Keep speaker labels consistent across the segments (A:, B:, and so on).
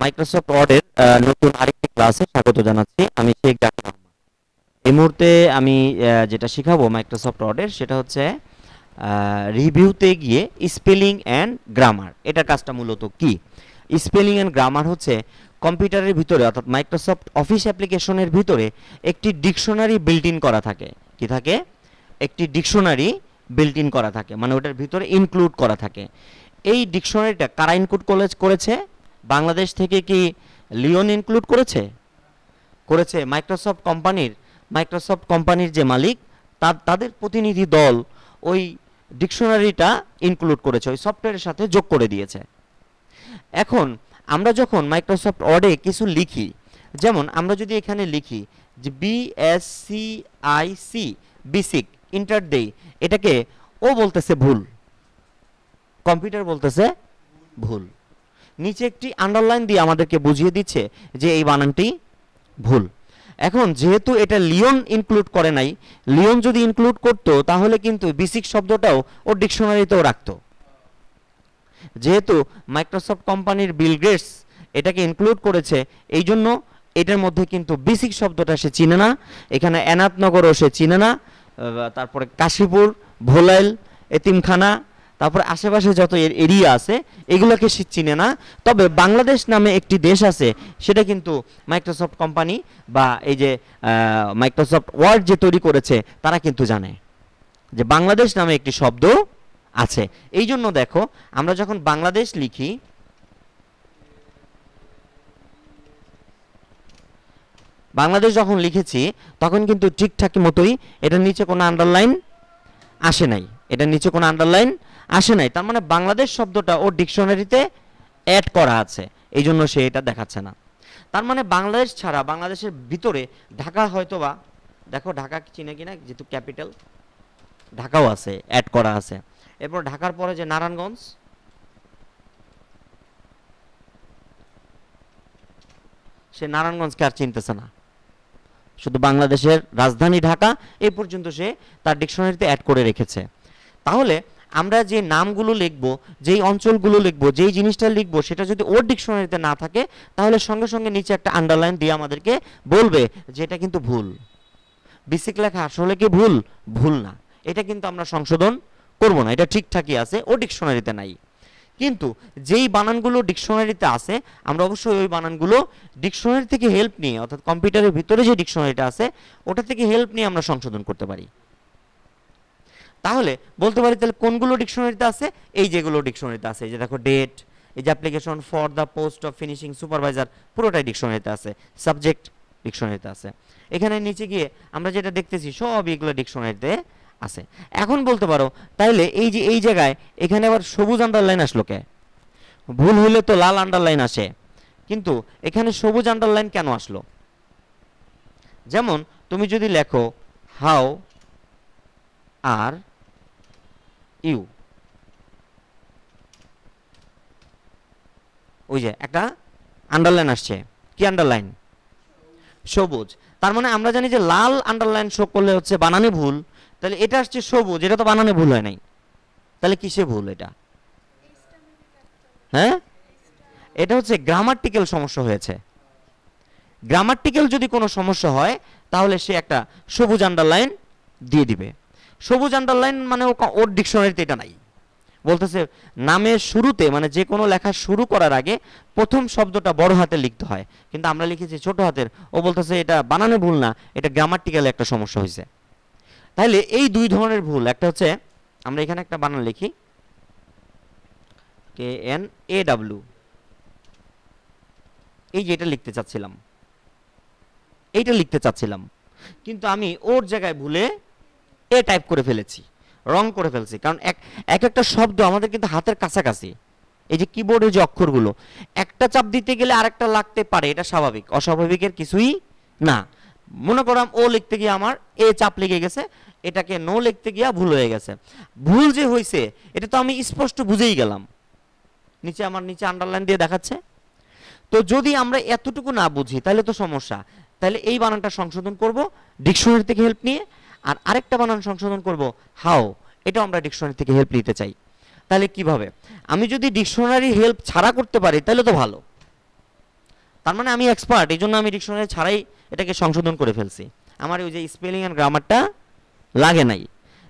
A: Microsoft ওয়ার্ডের নতুন আরেকটি ক্লাসে স্বাগত জানাচ্ছি। আমি শেখ জাকির আহমদ। এই মুহূর্তে আমি যেটা শিখাবো মাইক্রোসফট ওয়ার্ডের সেটা হচ্ছে রিভিউতে গিয়ে স্পেলিং অ্যান্ড গ্রামার। এটার কাজটা মূলত কি? স্পেলিং অ্যান্ড গ্রামার হচ্ছে কম্পিউটারের ভিতরে অর্থাৎ মাইক্রোসফট অফিস অ্যাপ্লিকেশনের ভিতরে একটি ডিকশনারি বিল্ট ইন করা থাকে। কি থাকে? একটি ডিকশনারি বিল্ট ইন করা থাকে, মানে ওটার ভিতরে ইনক্লুড করা থাকে। এই ডিকশনারিটা কারা ইনক্লুড করেছে? বাংলাদেশ থেকে কি লিওন ইনক্লুড করেছে? করেছে মাইক্রোসফট কোম্পানির যে মালিক তাদের প্রতিনিধি দল ওই ডিকশনারিটা ইনক্লুড করেছে, ওই সফটওয়্যারের সাথে যোগ করে দিয়েছে। এখন আমরা যখন মাইক্রোসফট ওয়ার্ডে কিছু লিখি, যেমন আমরা যদি এখানে লিখি যে BSCIC বেসিক ইন্টার দেই, এটাকে ও বলতেছে ভুল, কম্পিউটার বলতেছে ভুল। নিচে একটি আন্ডারলাইন দিয়ে আমাদেরকে বুঝিয়ে দিচ্ছে যে এই বানানটি ভুল। এখন যেহেতু এটা লিওন ইনক্লুড করে নাই, লিওন যদি ইনক্লুড করতো তাহলে কিন্তু বেসিক শব্দটাও ওর ডিকশনারিতেও রাখতো। যেহেতু মাইক্রোসফট কোম্পানির বিল গেটস এটাকে ইনক্লুড করেছে, এই জন্য এটার মধ্যে কিন্তু বেসিক শব্দটা সে চিনে না। এখানে এনাথনগরও সে চিনে না, তারপরে কাশীপুর, ভোলাইল, এতিমখানা, তারপরে আশেপাশে যত এরিয়া আছে এগুলোকে সে চিনে না। তবে বাংলাদেশ নামে একটি দেশ আছে, সেটা কিন্তু মাইক্রোসফট কোম্পানি বা এই যে মাইক্রোসফট ওয়ার্ড যে তৈরি করেছে তারা কিন্তু জানে যে বাংলাদেশ নামে একটি শব্দ আছে। এই জন্য দেখো আমরা যখন বাংলাদেশ লিখি, বাংলাদেশ যখন লিখেছি তখন কিন্তু ঠিকঠাক মতোই এটার নিচে কোনো আন্ডারলাইন আসে নাই, এটার নিচে কোনো আন্ডারলাইন আসে নাই। তার মানে বাংলাদেশ শব্দটা ওর ডিকশনারিতে অ্যাড করা আছে, এই জন্য সে এটা দেখাচ্ছে না। তার মানে বাংলাদেশ ছাড়া বাংলাদেশের ভিতরে ঢাকা হয়তোবা, দেখো ঢাকা চিনে কিনা, যেহেতু ক্যাপিটাল, ঢাকাও আছে, অ্যাড করা আছে। এরপর ঢাকার পরে যে নারায়ণগঞ্জ, সে নারায়ণগঞ্জকে আর চিনতেছে না, শুধু বাংলাদেশের রাজধানী ঢাকা এই পর্যন্ত সে তার ডিকশনারিতে অ্যাড করে রেখেছে। তাহলে আমরা যে নামগুলো লিখব, যেই অঞ্চলগুলো লিখব, যেই জিনিসটা লিখব, সেটা যদি ওর ডিকশনারিতে না থাকে তাহলে সঙ্গে সঙ্গে নিচে একটা আন্ডারলাইন দিয়ে আমাদেরকে বলবে যে এটা কিন্তু ভুল। বেসিক লেখা আসলে কি ভুল? ভুল না, এটা কিন্তু আমরা সংশোধন করব না, এটা ঠিকঠাকই আছে, ও ডিকশনারিতে নাই। কিন্তু যেই বানানগুলো ডিকশনারিতে আছে আমরা অবশ্যই ওই বানানগুলো ডিকশনারি থেকে হেল্প নিয়ে, অর্থাৎ কম্পিউটারের ভিতরে যে ডিকশনারিটা আছে ওটা থেকে হেল্প নিয়ে আমরা সংশোধন করতে পারি। তাহলে বলতে পারি তাহলে কোনগুলো ডিকশনারিতে আছে? এই যেগুলো ডিকশনারিতে আছে, এই যে দেখো ডেট, এই যে application for the post of finishing supervisor, পুরোটাই ডিকশনারিতে আছে। সাবজেক্ট ডিকশনারিতে আছে। এখানে নিচে গিয়ে আমরা যেটা দেখতেছি সব এগুলো ডিকশনারিতে আছে। এখন বলতে পারো তাইলে এই যে এই জায়গায় এখানে আবার সবুজ আন্ডারলাইন আসলো কে? ভুল হইলে তো লাল আন্ডারলাইন আসে, কিন্তু এখানে সবুজ আন্ডারলাইন কেন আসলো? যেমন তুমি যদি লেখো হাউ আর ইউ, ওই যে একটা আন্ডারলাইন আসছে, কি আন্ডারলাইন? সবুজ। তার মানে আমরা জানি যে লাল আন্ডারলাইন শো করলে হচ্ছে বানানে ভুল, তাহলে এটা আসছে সবুজ, এটা তো বানানে ভুল হয় নাই, তাহলে কিসে ভুল এটা? হ্যাঁ, এটা হচ্ছে গ্রামাটিক্যাল সমস্যা হয়েছে। গ্রামাটিক্যাল যদি কোনো সমস্যা হয় তাহলে সে একটা সবুজ আন্ডারলাইন দিয়ে দিবে। সবুজ আন্ডারলাইন মানে ওর ডিকশনারিতে এটা নাই। বলতেছে নামের শুরুতে, মানে যে কোনো লেখা শুরু করার আগে প্রথম শব্দটা বড় হাতে লিখতে হয়, কিন্তু আমরা লিখেছি ছোট হাতের। ও বলতেছে এটা বানানে ভুল না, এটা গ্রামাটিক্যাল একটা সমস্যা হয়েছে। তাহলে এই দুই ধরনের ভুল, একটা হচ্ছে আমরা এখানে একটা বানান লিখি KNAW, এই যে এটা লিখতে চাচ্ছিলাম, এইটা লিখতে চাচ্ছিলাম, কিন্তু আমি ওর জায়গায় ভুলে এ টাইপ করে ফেলেছি, রং করে ফেলছি। কারণ এক একটা শব্দ আমাদের কিন্তু হাতের কাছাকাছি, এই যে কিবোর্ডের যে অক্ষরগুলো, একটা চাপ দিতে গেলে আরেকটা লাগতে পারে, এটা স্বাভাবিক, অস্বাভাবিকের কিছুই না। মনে করলাম ও লিখতে গিয়ে আমার এ চাপ লেগে গেছে, এটাকে নো লিখতে গিয়া ভুল হয়ে গেছে। ভুল যে হয়েছে এটা তো আমি স্পষ্ট বুঝেই গেলাম, আমার নিচে আন্ডারলাইন দিয়ে দেখাচ্ছে। তো যদি আমরা এতটুকু না বুঝি তাহলে তো সমস্যা। তাহলে এই বানানটা সংশোধন করব ডিকশনারি থেকে হেল্প নিয়ে, আর আরেকটা বানান সংশোধন করব হাউ, এটা আমরা ডিকশনারি থেকে হেল্প নিতে চাই। তাহলে কিভাবে? আমি যদি ডিকশনারি হেল্প ছাড়া করতে পারি তাহলে তো ভালো, তার মানে আমি এক্সপার্ট, এই জন্য আমি ডিকশনারি ছাড়াই এটাকে সংশোধন করে ফেলছি, আমার ওই যে স্পেলিং অ্যান্ড গ্রামারটা লাগে নাই।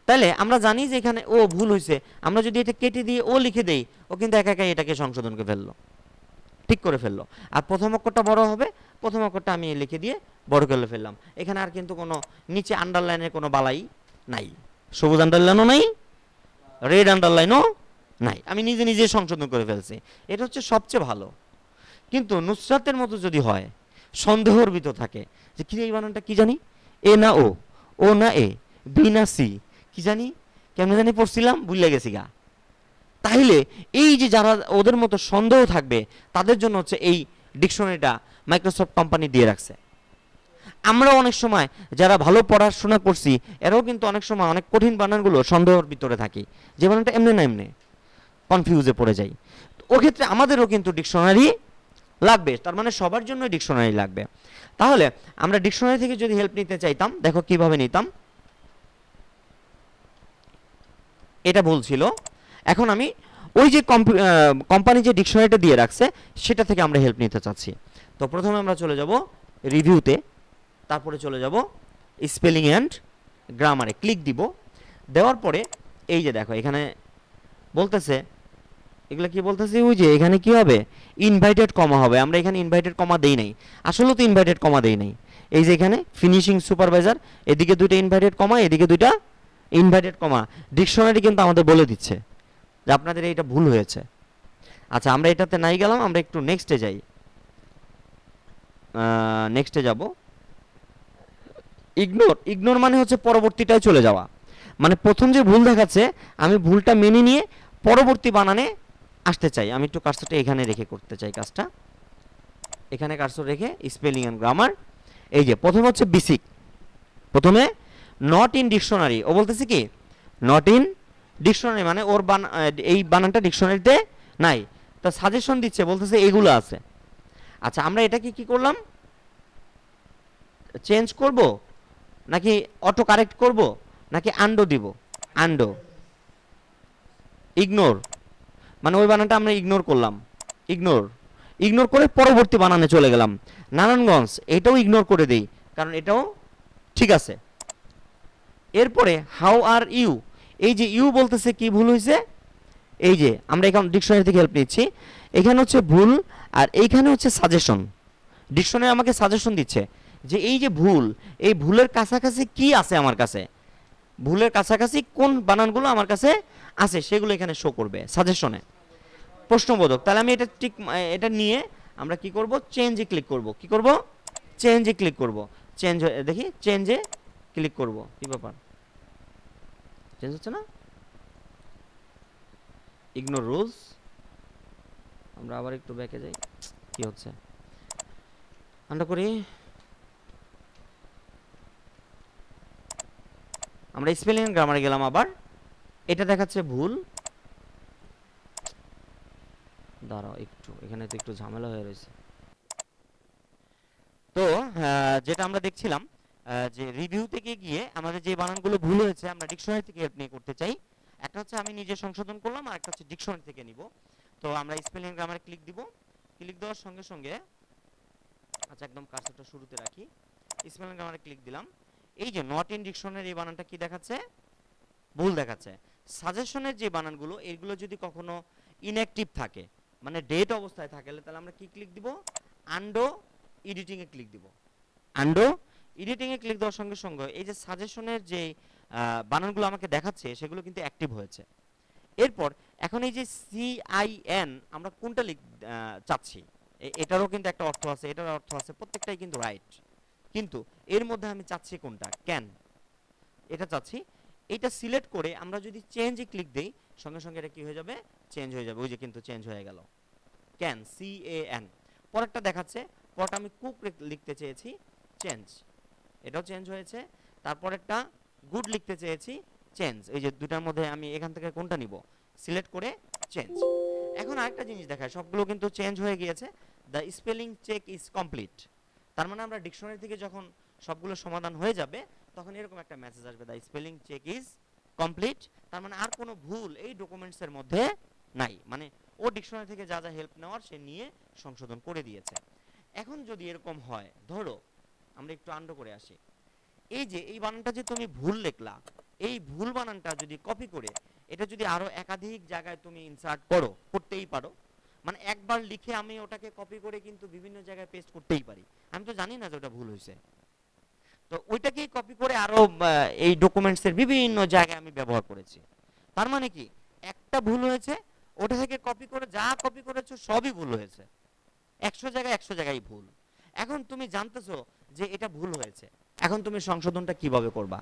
A: তাহলে আমরা জানি যে এখানে ও ভুল হয়েছে, আমরা যদি এটা কেটে দিয়ে ও লিখে দেই, ও কিন্তু একা একাই এটাকে সংশোধন করে ফেললো, ঠিক করে ফেললো। আর প্রথম অক্ষরটা বড় হবে, প্রথম অক্ষরটা আমি লিখে দিয়ে বড় করে ফেললাম। এখানে আর কিন্তু কোনো নিচে আন্ডারলাইনের কোনো বালাই নাই, সবুজ আন্ডারলাইনও নাই, রেড আন্ডারলাইনও নাই, আমি নিজে নিজে সংশোধন করে ফেলছি। এটা হচ্ছে সবচেয়ে ভালো। কিন্তু নুসরাতের মতো যদি হয়, সন্দেহর ভিতর থাকে যে কি এই বানানটা কি জানি, এ না ও না এ, বি না সি, কি জানি কেমন জানি পড়ছিলাম, ভুলে গেছি গা। তাইলে এই যে যারা ওদের মতো সন্দেহ থাকবে, তাদের জন্য হচ্ছে এই ডিকশনারিটা মাইক্রোসফট কোম্পানি দিয়ে রাখছে। আমরা অনেক সময় যারা ভালো পড়াশোনা করছি, এরাও কিন্তু অনেক সময় অনেক কঠিন বানানগুলো সন্দেহের ভিতরে থাকি, যে বানানটা এমনি না এমনি, কনফিউজে পড়ে যাই। ও ক্ষেত্রে আমাদেরও কিন্তু ডিকশনারি লাগবে, তার মানে সবার জন্য ডিকশনারি লাগবে। তাহলে আমরা ডিকশনারি থেকে যদি হেল্প নিতে চাইতাম, দেখো কিভাবে নিতাম। এটা ভুল ছিল, এখন আমি ওই যে কোম্পানি যে ডিকশনারিটা দিয়ে রাখছে সেটা থেকে আমরা হেল্প নিতে চাচ্ছি। তো প্রথমে আমরা চলে যাব রিভিউতে, তারপরে চলে যাব স্পেলিং অ্যান্ড গ্রামারে, ক্লিক দিব। দেওয়ার পরে এই যে দেখো এখানে বলতেছে, এগুলো কি বলতেছে, ওই যে এখানে কি হবে, ইনভাইটেড কমা হবে। আমরা এখানে ইনভাইটেড কমা দেই নাই, আসলে তো ইনভাইটেড কমা দেই নাই। এই যে এখানে ফিনিশিং সুপারভাইজার, এদিকে দুইটা ইনভাইটেড কমা, এদিকে দুইটা ইনভাইটেড কমা। ডিকশনারি কিন্তু আমাদের বলে দিচ্ছে যে আপনাদের এইটা ভুল হয়েছে। আচ্ছা, আমরা এটাতে নাই গেলাম, আমরা একটু নেক্সটে যাই। নেক্সটে যাব, ইগনোর মানে হচ্ছে পরবর্তীটায় চলে যাওয়া। মানে প্রথম যে ভুল দেখাচ্ছে, আমি ভুলটা মেনে নিয়ে পরবর্তী বানানে আসতে চাই। আমি একটু কার্সরটা এখানে রেখে করতে চাই কাজটা, এখানে কার্সর রেখে স্পেলিং অ্যান্ড গ্রামার। এই যে প্রথমে হচ্ছে বেসিক, প্রথমে নট ইন ডিকশনারি, ও বলতেছে কি নট ইন ডিকশনারি, মানে ওর এই বানানটা ডিকশনারিতে নাই, তা সাজেশন দিচ্ছে, বলতেছে এইগুলো আছে। আচ্ছা, আমরা এটাকে কি করলাম, চেঞ্জ করব নাকি অটো কারেক্ট করব নাকি আন্ডো দিব, আন্ডো। ইগনোর মানে ওই বানানটা আমরা ইগনোর করলাম, ইগনোর করে পরবর্তী বানানে চলে গেলাম। নারায়ণগঞ্জ, এটাও ইগনোর করে দেই, কারণ এটাও ঠিক আছে। এরপরে হাউ আর ইউ, এই যে ইউ বলতেছে কি ভুল হয়েছে, এই যে আমরা এখন ডিকশনারি থেকে হেল্প নিচ্ছি, এখানে হচ্ছে ভুল আর এইখানে হচ্ছে সাজেশন। ডিকশনারি আমাকে সাজেশন দিচ্ছে যে এই যে ভুল, এই ভুলের কাছাকাছি কি আছে আমার কাছে, ভুলের কাছাকাছি কোন বানানগুলো আমার কাছে আছে সেগুলো এখানে শো করবে সাজেশনে, প্রশ্নবোধক। তাহলে আমি এটা ঠিক এটা নিয়ে আমরা কি করব, চেঞ্জে ক্লিক করব। কি করব, চেঞ্জে ক্লিক করব। চেঞ্জ দেখি, চেঞ্জে ক্লিক করব। কি ব্যাপার, চেঞ্জ হচ্ছে না, ইগনোর রুলস। আমরা আবার একটু ব্যাকে যাই, কি হচ্ছে আমরা করি, আমরা স্পেলিং এন্ড গ্রামারে গেলাম, আবার এটা দেখাচ্ছে ভুল। দাঁড়াও একটু, এখানে তো একটু ঝামেলা হয়ে রয়েছে। তো যেটা আমরা দেখছিলাম যে রিভিউ থেকে গিয়ে আমাদের যে বানানগুলো ভুল হয়েছে আমরা ডিকশনারি থেকে হেল্প নিয়ে করতে চাই। একটা হচ্ছে আমি নিজে সংশোধন করলাম, আর একটা হচ্ছে ডিকশনারি থেকে নিব। তো আমরা স্পেলিং গ্রামারে ক্লিক দিব, ক্লিক দেওয়ার সঙ্গে সঙ্গে, আচ্ছা একদম কার্সরটা শুরুতে রাখি, স্পেলিং গ্রামারে ক্লিক দিলাম। এই যে নট ইন ডিকশনারি এই বানানটা কি দেখাচ্ছে, ভুল দেখাচ্ছে। সাজেশনের যে বানানগুলো, এগুলো যদি কখনো ইনঅ্যাক্টিভ থাকে, মানে ডেট অবস্থায় থাকে, তাহলে আমরা কি ক্লিক দিব, আন্ডো এডিটিং এ ক্লিক দিব। আন্ডো এডিটিং এ ক্লিক দেওয়ার সঙ্গে সঙ্গে এই যে সাজেশনের যে বানানগুলো আমাকে দেখাচ্ছে সেগুলো কিন্তু অ্যাক্টিভ হয়েছে। এরপর এখন এই যে CIN আমরা কোনটা চাচ্ছি, এটারও কিন্তু একটা অর্থ আছে, এটার অর্থ আছে, প্রত্যেকটাই কিন্তু রাইট, কিন্তু এর মধ্যে আমি চাচ্ছি কোনটা, ক্যান, এটা চাচ্ছি। এটা সিলেক্ট করে আমরা যদি চেঞ্জে ক্লিক দেই, সঙ্গে সঙ্গে এটা কি হয়ে যাবে, চেঞ্জ হয়ে যাবে। ওই যে কিন্তু চেঞ্জ হয়ে গেল, ক্যান, CAN। পরেরটা দেখাচ্ছে, পরটা আমি কুক লিখতে চেয়েছি, চেঞ্জ, এটাও চেঞ্জ হয়েছে। তারপরেরটা গুড লিখতে চেয়েছি, চেঞ্জ। এই যে দুটার মধ্যে আমি এখান থেকে কোনটা নিব, সিলেক্ট করে চেঞ্জ। এখন আরেকটা জিনিস দেখায়, সবগুলো কিন্তু চেঞ্জ হয়ে গিয়েছে। The spelling check is complete. তার মানে আমরা ডিকশনারি থেকে যখন সবগুলো সমাধান হয়ে যাবে, তখন এরকম একটা মেসেজ আসবে, the spelling check is complete. তার মানে আর কোনো ভুল এই ডকুমেন্টসের মধ্যে নাই, মানে ও ডিকশনারি থেকে যা যা হেল্প নেওয়ার সে নিয়ে সংশোধন করে দিয়েছে। এখন যদি এরকম হয়, ধরো আমরা একটু আন্ডো করে আসি, এই যে এই বানানটা যে তুমি ভুল লিখলা, এই ভুল বানানটা যদি কপি করে এটা যদি আরো একাধিক জায়গায় তুমি ইনসার্ট করতেই পারো, মানে একবার লিখে আমি ওটাকে কপি করে কিন্তু বিভিন্ন জায়গায় পেস্ট করতেই পারি, আমি তো জানি না যে ওটা ভুল হয়েছে, তো ওইটাকেই কপি করে আরো এই ডকুমেন্টসের বিভিন্ন জায়গায় আমি ব্যবহার করেছি। তার মানে কি, একটা ভুল হয়েছে, ওটা থেকে কপি করে যা কপি করেছো সবই ভুল হয়েছে, 100 জায়গায় ভুল। এখন তুমি জানতেছো যে এটা ভুল হয়েছে, এখন তুমি সংশোধনটা কিভাবে করবা?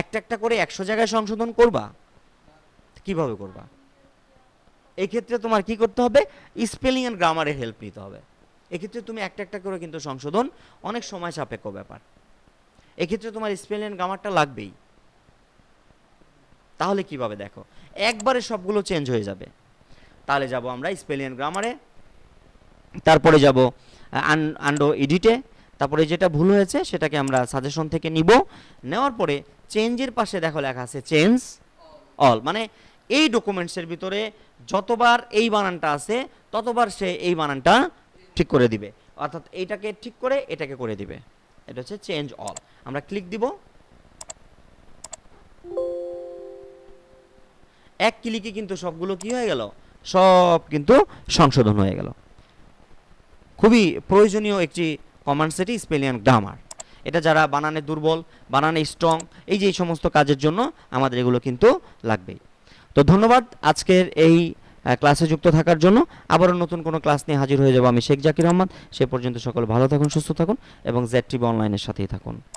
A: একটা একটা করে 100 জায়গায় সংশোধন করবা? কিভাবে করবা? এই ক্ষেত্রে তোমার কি করতে হবে? স্পেলিং এন্ড গ্রামারের হেল্প নিতে হবে। এক্ষেত্রে তুমি একটা একটা করে কিন্তু সংশোধন, অনেক সময় সাপেক্ষ ব্যাপার, এক্ষেত্রে তোমার স্পেলিং এন্ড গ্রামারটা লাগবেই। তাহলে কিভাবে দেখো, একবারে সবগুলো চেঞ্জ হয়ে যাবে। তাহলে যাব আমরা স্পেলিং এন্ড গ্রামারে, তারপরে যাব আন্ডো এডিটে, তারপরে যেটা ভুল হয়েছে সেটাকে আমরা সাজেশন থেকে নিব, নেওয়ার পরে চেঞ্জের পাশে দেখো লেখা আছে চেঞ্জ অল, মানে এই ডকুমেন্টসের ভিতরে যতবার এই বানানটা আছে ততবার সে এই বানানটা ঠিক করে দিবে, অর্থাৎ এইটাকে ঠিক করে এটাকে করে দিবে। এটা হচ্ছে চেঞ্জ অল। আমরা ক্লিক দিব, এক ক্লিকে কিন্তু সবগুলো কি হয়ে গেল, সব কিন্তু সংশোধন হয়ে গেল। খুবই প্রয়োজনীয় একটি কমান্ড সেটি স্পেলিং এন্ড গ্রামার। এটা যারা বানানে দুর্বল, বানানে স্ট্রং, এই যে এই সমস্ত কাজের জন্য আমাদের এগুলো কিন্তু লাগবেই। তো ধন্যবাদ আজকের এই ক্লাসে যুক্ত থাকার জন্য। আবারও নতুন কোনো ক্লাস নিয়ে হাজির হয়ে যাব আমি, শেখ জাকির আহমদ। সে পর্যন্ত সকলে ভালো থাকুন, সুস্থ থাকুন এবং জেড টিভি অনলাইনের সাথেই থাকুন।